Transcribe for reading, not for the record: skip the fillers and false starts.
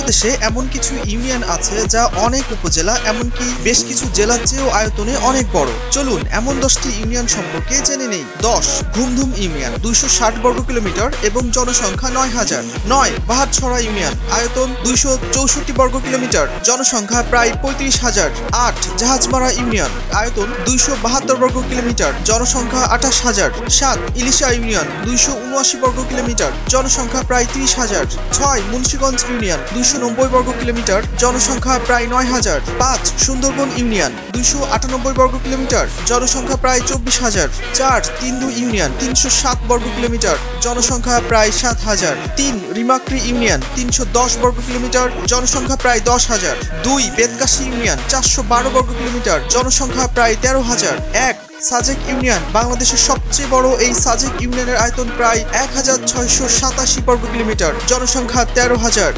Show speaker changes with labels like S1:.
S1: বাংলাদেশে এমন কিছু ইউনিয়ন আছে যা অনেক উপজেলা এমনকি বেশ কিছু জেলার চেয়েও আয়তনে অনেক বড়। চলুন এমন 10টি ইউনিয়ন সম্পর্কে জেনে নেই। 10 ঘুমধুম ইউনিয়ন 260 বর্গ কিলোমিটার এবং জনসংখ্যা 9000। 9 বাহারছড়া ইউনিয়ন আয়তন 264 বর্গ কিলোমিটার, জনসংখ্যা প্রায় 35000। 8 জাহাজমারা ইউনিয়ন আয়তন 272 বর্গ কিলোমিটার, জনসংখ্যা 28000। 7 ইলিশা ইউনিয়ন 279 বর্গ কিলোমিটার, জনসংখ্যা প্রায় 30000। 6 মুন্সিগঞ্জ ইউনিয়ন 290 বর্গ কিলোমিটার, জনসংখ্যা প্রায় 9000। 5 সুন্দরবন ইউনিয়ন 298 বর্গ কিলোমিটার, জনসংখ্যা প্রায় 24000। 4 তিন্দু ইউনিয়ন 307 বর্গ কিলোমিটার, জনসংখ্যা প্রায় 7000। 3 রিমাক্রি ইউনিয়ন 310 বর্গ কিলোমিটার, জনসংখ্যা প্রায় 10000। 2 বেতকাশি ইউনিয়ন 412 বর্গ কিলোমিটার, জনসংখ্যা প্রায় 13000। 1 সাজেক ইউনিয়ন বাংলাদেশের সবচেয়ে বড় এই সাজেক ইউনিয়নের আয়তন প্রায় 1687 বর্গ কিলোমিটার, জনসংখ্যা 13000।